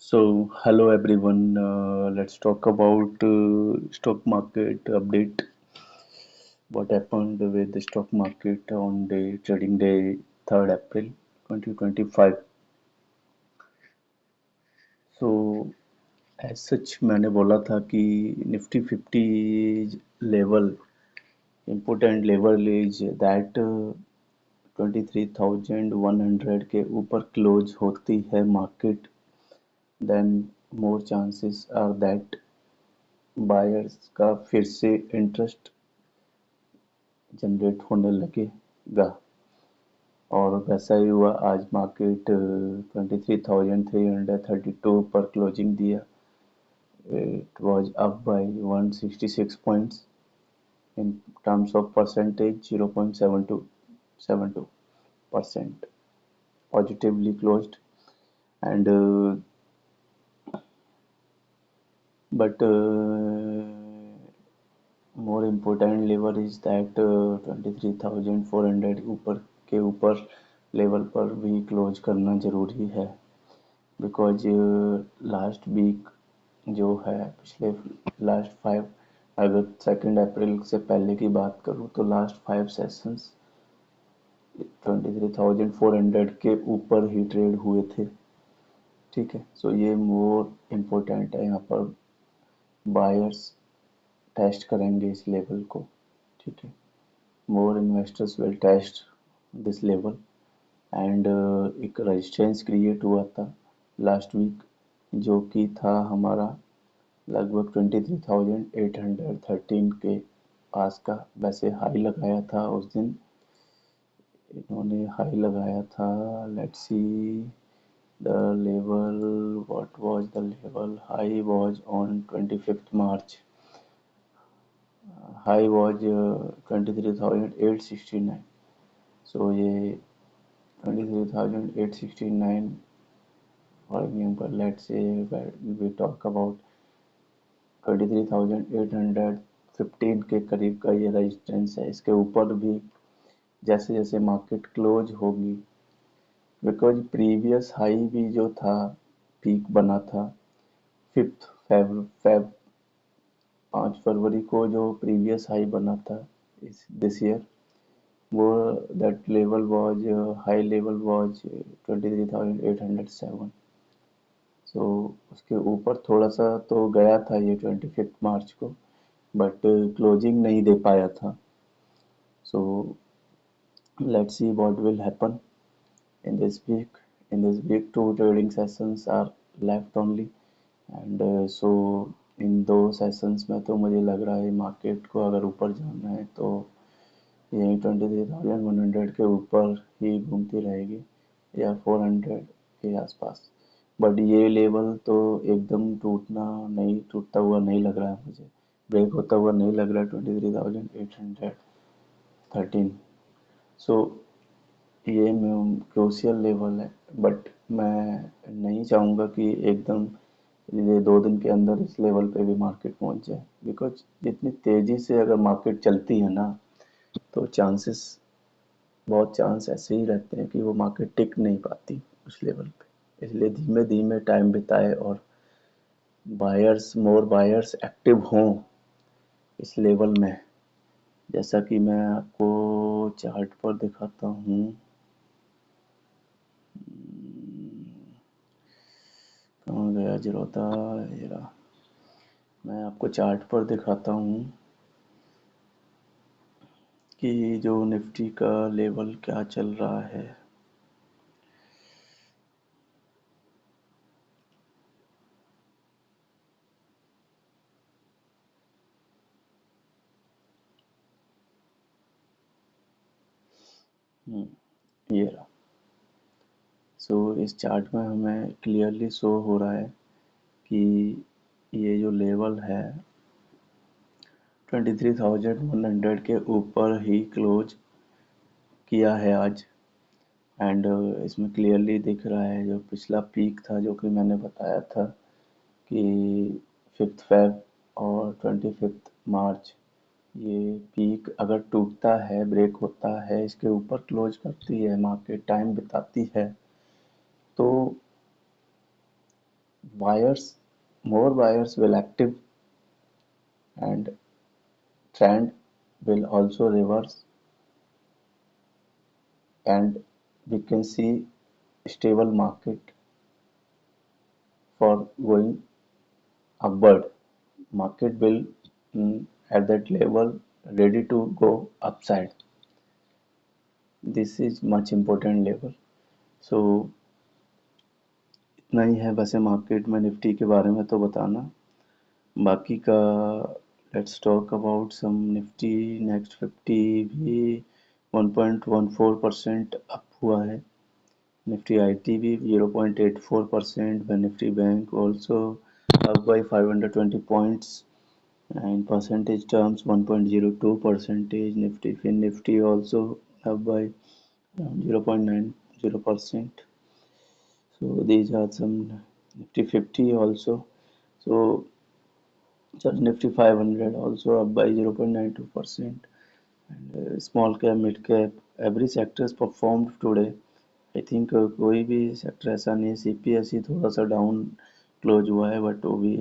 So, hello everyone. Let's talk about stock market update. What happened with the stock market on the trading day 3rd April 2025. So, as such मैंने बोला था कि Nifty 50 level important level is that 23,100 के ऊपर close होती है market then more chances are that buyers का फिर से इंटरेस्ट जनरेट होने लगेगा और वैसा ही हुआ आज मार्केट 23,332 पर क्लोजिंग दिया it was up by 166 points in terms of percentage 0.72 percent positively closed end but more important level is that 23,400 ऊपर के ऊपर लेवल पर भी क्लोज करना ज़रूरी है बिकॉज लास्ट वीक जो है पिछले लास्ट 5 अगर 2 अप्रैल से पहले की बात करूँ तो लास्ट 5 सेशंस 23,400 के ऊपर ही ट्रेड हुए थे। ठीक है, सो ये मोर इम्पोर्टेंट है। यहाँ पर बायर्स टेस्ट करेंगे इस लेवल को। ठीक है, more investors will test this level and एक रेजिस्टेंस क्रिएट हुआ था लास्ट वीक जो कि था हमारा लगभग 23,813 के पास का। वैसे हाई लगाया था उस दिन, इन्होंने हाई लगाया था। Let's see the level, what was the level, high was on 25th March, high was 23,869। So ये 23,869 for example let's say we talk about 23,815 के करीब का ये रेजिस्टेंस है। इसके ऊपर भी जैसे जैसे मार्केट क्लोज होगी, बिकॉज प्रीवियस हाई भी जो था पीक बना था 5 फरवरी को जो प्रीवियस हाई बना था इस दिस ईयर, वो that level was high level was 23,807। सो उसके ऊपर थोड़ा सा तो गया था ये 25 मार्च को, बट क्लोजिंग नहीं दे पाया था। So let's see what will happen in this week. In this week, 2 trading sessions are left only, and so in 2 sessions में तो मुझे लग रहा है मार्केट को अगर ऊपर जाना है तो यही 23,100 के ऊपर ही घूमती रहेगी या 400 के आसपास। बट ये लेवल तो एकदम टूटता हुआ नहीं लग रहा है मुझे, ब्रेक होता हुआ नहीं लग रहा है 23,813। सो ये क्रूशियल लेवल है, बट मैं नहीं चाहूँगा कि एकदम ये 2 दिन के अंदर इस लेवल पे भी मार्केट पहुँच जाए, बिकॉज जितनी तेज़ी से अगर मार्केट चलती है ना तो बहुत चांस ऐसे ही रहते हैं कि वो मार्केट टिक नहीं पाती उस लेवल पे। इसलिए धीमे धीमे टाइम बिताए और मोर बायर्स एक्टिव हों इस लेवल में। जैसा कि मैं आपको चार्ट पर दिखाता हूँ, कहाँ गया जीरोता, ये रहा। मैं आपको चार्ट पर दिखाता हूँ कि जो निफ्टी का लेवल क्या चल रहा है। ये रहा। सो इस चार्ट में हमें क्लियरली शो हो रहा है कि ये जो लेवल है 23,100 के ऊपर ही क्लोज किया है आज। एंड इसमें क्लियरली दिख रहा है जो पिछला पीक था जो कि मैंने बताया था कि 5th Feb और 25th March, ये पीक अगर टूटता है, ब्रेक होता है, इसके ऊपर क्लोज करती है मार्केट, टाइम बिताती है, तो buyers, more buyers will active, and trend will also reverse, and we can see stable market for going upward. Market will at that level ready to go upside. This is much important level. So इतना ही है वैसे market में Nifty के बारे में तो बताना, बाकी का let's talk about some Nifty. Next 50 भी 1.14% अप हुआ है। निफ्टी आईटी भी 0.84%, Nifty bank also up by 520 points, and percentage terms 1.02 percentage. Nifty also up by 0.90%. So these are some Nifty 50 also. So Nifty 500 also up by 0.92%. And small cap, mid cap, every sector has performed today. I think कोई भी sector ऐसा नहीं है। CPSE थोड़ा सा down close हुआ है, but वो भी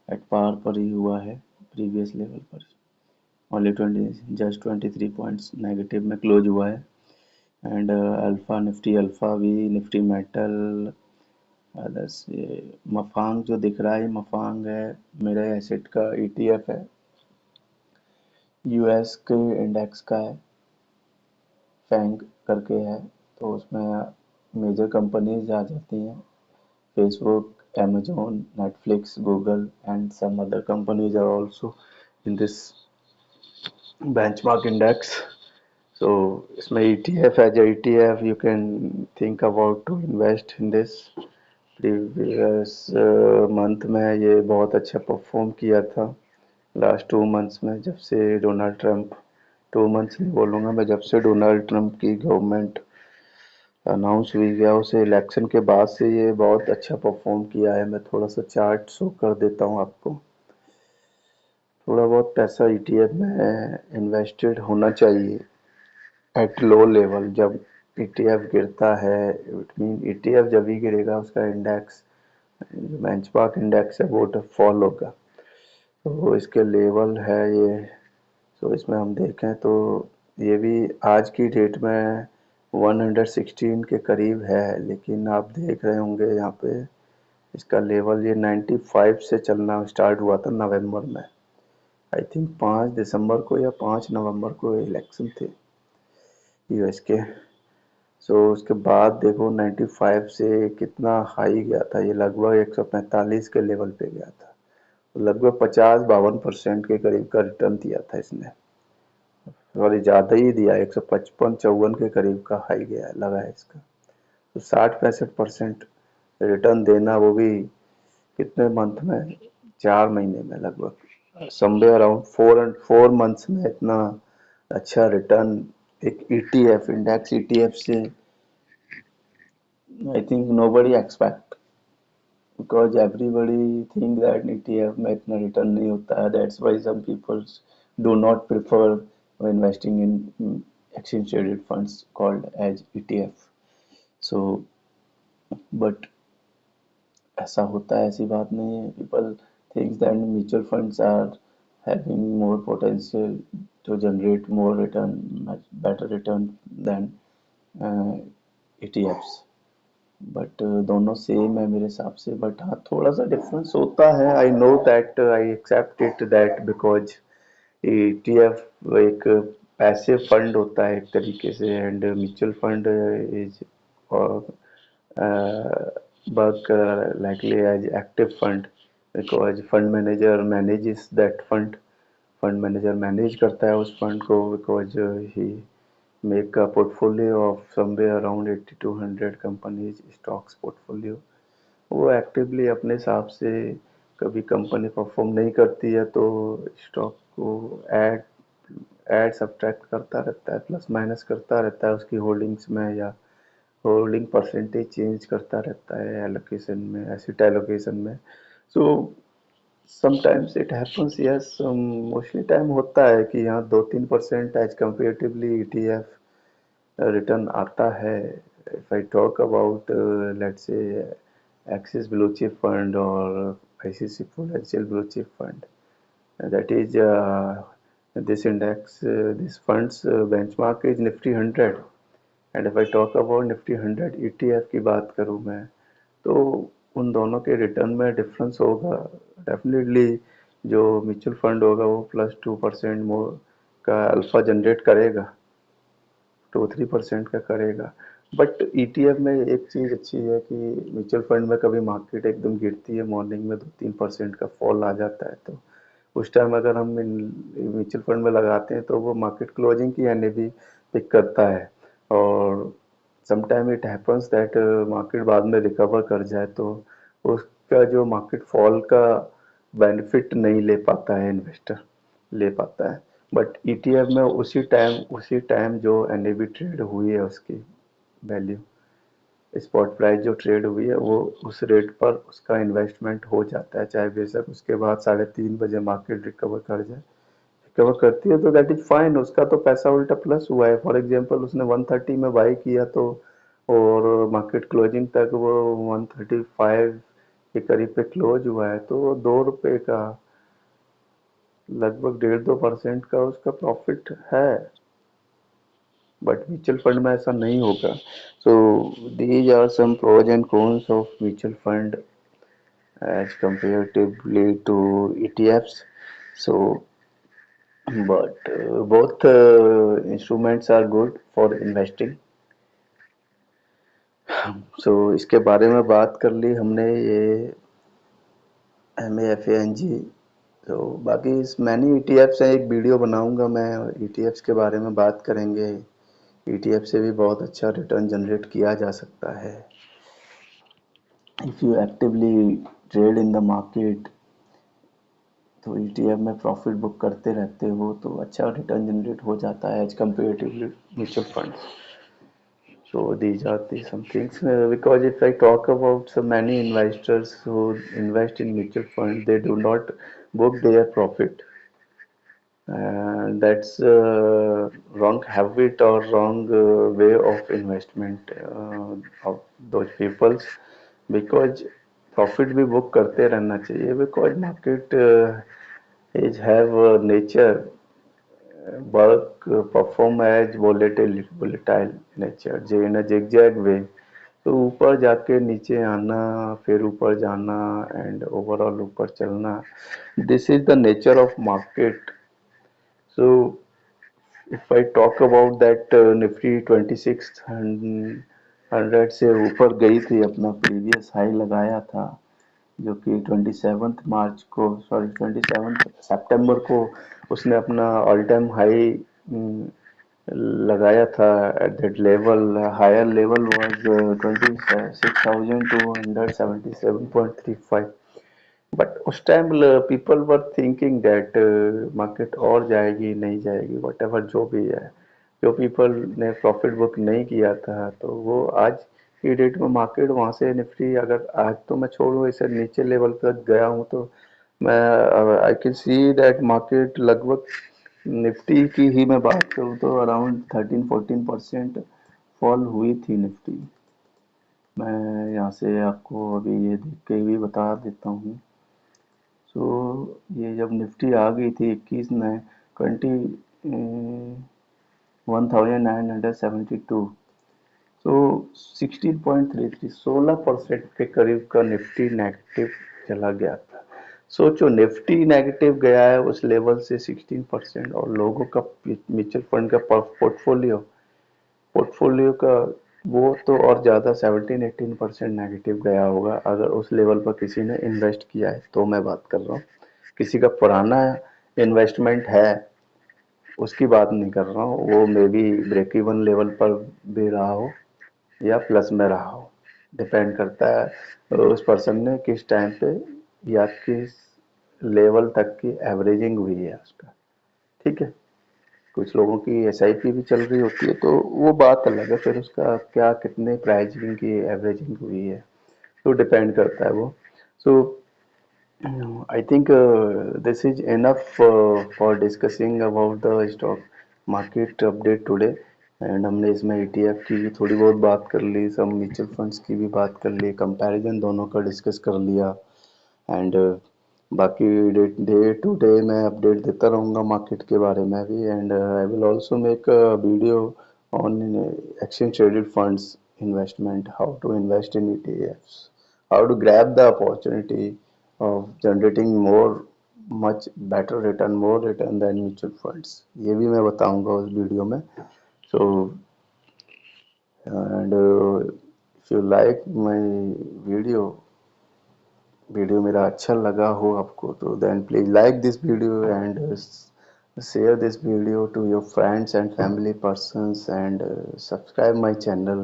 एट पार पर ही हुआ है प्रीवियस लेवल पर। ओनली 23 पॉइंट्स नेगेटिव में क्लोज हुआ है। एंड अल्फा निफ्टी, अल्फा भी, निफ्टी मेटल, अदर्स मफांग जो दिख रहा है, मफांग है मेरे एसेट का ईटीएफ है, यूएस के इंडेक्स का है, फैंग करके है। तो उसमें मेजर कंपनीज आ जाती हैं, Facebook, amazon, netflix, google and some other companies are also in this benchmark index. So इसमें ETF as a ETF you can think about to invest in this। Previous month में ये बहुत अच्छा perform किया था, last 2 months में, जब से डोनाल्ड ट्रंप, 2 मंथ्स नहीं बोलूँगा मैं, जब से डोनाल्ड ट्रंप की गवर्नमेंट अनाउंस हुई गया, उसे इलेक्शन के बाद से ये बहुत अच्छा परफॉर्म किया है। मैं थोड़ा सा चार्ट शो कर देता हूँ आपको। थोड़ा बहुत पैसा ईटीएफ में इन्वेस्टेड होना चाहिए एट लो लेवल। जब ईटीएफ गिरता है, इट मीन ईटीएफ जब ही गिरेगा उसका इंडेक्स, जो बेंचमार्क इंडेक्स है, वो फॉल होगा। तो इसके लेवल है ये। तो इसमें हम देखें तो ये भी आज की डेट में 116 के करीब है, लेकिन आप देख रहे होंगे यहाँ पे इसका लेवल ये 95 से चलना स्टार्ट हुआ था नवंबर में। आई थिंक 5 दिसंबर को या 5 नवंबर को इलेक्शन थे यूएस के। सो उसके बाद देखो 95 से कितना हाई गया था, ये लगभग 145 के लेवल पे गया था। लगभग 50-52% के करीब का रिटर्न दिया था इसने, सॉरी ज़्यादा ही दिया, 155-54 के करीब का हाई गया लगा है इसका। तो 60-65% रिटर्न देना, वो भी कितने मंथ में, 4 महीने में लगभग, समवेयर अराउंड 4 मंथ्स में इतना अच्छा रिटर्न एक ईटीएफ, इंडेक्स ईटीएफ से I think nobody expect, because everybody think that ETF में इतना रिटर्न नहीं होता है। That's why some peoples do not prefer investing in exchange traded funds called as ETF। So but ऐसा होता है, ऐसी बात नहीं है। People thinks that mutual funds are having more potential to generate more return, much better return than ETFs। But दोनों same है मेरे हिसाब से, बट हाँ थोड़ा सा डिफरेंस होता है। I know that, I accept it that, because ETF एक पैसिव फंड होता है एक तरीके से, and mutual fund is work likely as active fund, because fund manager manages that fund, fund manager manage करता है उस फंड को, because he make a portfolio of somewhere around 80 to 100 companies stocks portfolio। वो actively अपने हिसाब से, कभी company perform नहीं करती है तो स्टॉक को ऐड ऐड सब्ट्रैक्ट करता रहता है, प्लस माइनस करता रहता है उसकी होल्डिंग्स में, या होल्डिंग परसेंटेज चेंज करता रहता है एलोकेशन में, एसेट एलोकेशन में। So sometimes it happens, yes, mostly time होता है कि यहाँ 2-3% एज कंपेरेटिवली ईटीएफ रिटर्न आता है। If I talk about let's say Axis Blue Chip Fund or ICICI Prudential Blue Chip Fund. That is this index, this fund's benchmark is Nifty 100. And if I talk about Nifty 100 ETF की बात करूं मैं, तो उन दोनों के return में difference होगा डेफिनेटली। जो म्यूचुअल फंड होगा वो +2% मोर का अल्फा जनरेट करेगा, 2-3% का करेगा। बट ईटीएफ में एक चीज़ अच्छी है कि म्यूचुअल फंड में कभी मार्केट एकदम गिरती है, मॉर्निंग में 2-3% का फॉल आ जाता है, तो उस टाइम अगर हम म्यूचुअल फंड में लगाते हैं तो वो मार्केट क्लोजिंग की एनएवी पिक करता है। और sometime it happens that market बाद में रिकवर कर जाए तो उसका जो मार्केट फॉल का बेनिफिट नहीं ले पाता है इन्वेस्टर, ले पाता है। बट ईटीएफ में उसी टाइम जो एनएवी ट्रेड हुई है उसकी वैल्यू, स्पॉट प्राइस जो ट्रेड हुई है वो उस रेट पर उसका इन्वेस्टमेंट हो जाता है, चाहे बेशक उसके बाद 3:30 बजे मार्केट रिकवर कर जाए। रिकवर करती है तो दैट इज फाइन, उसका तो पैसा उल्टा प्लस हुआ है। फॉर एग्जांपल उसने 130 में बाई किया तो और मार्केट क्लोजिंग तक वो 135 के करीब पे क्लोज हुआ है, तो वो ₹2 का लगभग 1.5-2% का उसका प्रॉफिट है। बट म्यूचुअल फंड में ऐसा नहीं होगा। So these are some pros and cons of mutual fund as comparatively to ETFs. So, but both instruments are good for investing. So इसके बारे में बात कर ली हमने, ये MAFANG। तो बाकी मैनी ETFs हैं, एक वीडियो बनाऊंगा मैं, ETFs के बारे में बात करेंगे। ETF से भी बहुत अच्छा रिटर्न जनरेट किया जा सकता है if you actively trade in the market. तो ईटीएफ में प्रॉफिट बुक करते रहते हो तो अच्छा रिटर्न जनरेट हो जाता है as comparatively mutual funds. So these are the some things, because if I talk about so many investors who invest in mutual fund, they do not book their profit. And that's wrong habit or wrong way of investment of those peoples, because profit भी book करते रहना चाहिए, because market is have nature work perform as volatile nature जो in a zigzag way। तो ऊपर जाके नीचे आना, फिर ऊपर जाना एंड ओवरऑल ऊपर चलना, this is the nature of market. So if I talk about that, Nifty 2600 से ऊपर गई थी, अपना प्रीवियस हाई लगाया था, जो कि 27 मार्च को, सॉरी 27 सितंबर को उसने अपना ऑल टाइम हाई लगाया था। At that level higher level was 26,277.35। But उस time people were thinking that market और जाएगी नहीं जाएगी, वट एवर जो भी है। जो पीपल ने प्रॉफिट बुक नहीं किया था तो वो आज की डेट में मार्केट वहां से निफ्टी, अगर आज तो मैं छोड़ू इसे नीचे लेवल तक गया हूँ, तो मैं I can see that market लगभग निफ्टी की ही मैं बात करूँ तो अराउंड 13-14% फॉल हुई थी निफ्टी। मैं यहाँ से आपको अभी ये देख के भी बता देता हूँ। सो ये जब निफ्टी आ गई थी 21 में 1972, सो 16.33 16% के करीब का निफ्टी नेगेटिव चला गया था। सोचो निफ्टी नेगेटिव गया है उस लेवल से 16%, और लोगों का म्यूचुअल फंड का पोर्टफोलियो पोर्टफोलियो का वो तो और ज़्यादा 17-18% नेगेटिव गया होगा अगर उस लेवल पर किसी ने इन्वेस्ट किया है। तो मैं बात कर रहा हूँ किसी का पुराना इन्वेस्टमेंट है, उसकी बात नहीं कर रहा हूँ, वो maybe break even level पर भी रहा हो या प्लस में रहा हो, डिपेंड करता है उस पर्सन ने किस टाइम पे या किस लेवल तक की एवरेजिंग हुई है उसका। ठीक है, कुछ लोगों की एसआईपी भी चल रही होती है तो वो बात अलग है, फिर उसका क्या कितने प्राइजिंग की एवरेजिंग हुई है तो डिपेंड करता है वो। So I think this is enough for discussing about the stock market update today. And हमने इसमें ETF की भी थोड़ी बहुत बात कर ली, सब म्यूचुअल फंड्स की भी बात कर ली, कंपैरिजन दोनों का डिस्कस कर लिया। एंड बाकी डे टू डे मैं अपडेट देता रहूँगा मार्केट के बारे में भी। And I will also make a video on exchange traded funds investment, how to invest in ETFs, how to grab the opportunity of generating more much better return, more return than mutual funds, ये भी मैं बताऊंगा उस video में। so and if you like my video video मेरा अच्छा लगा हो आपको तो then please like this video and share this video to your friends and family persons, and subscribe my channel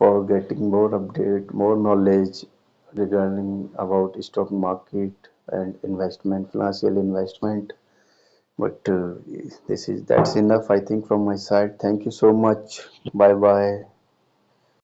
for getting more update, more knowledge regarding about stock market and investment, financial investment. But this is that's enough, I think, from my side. Thank you so much. Bye bye.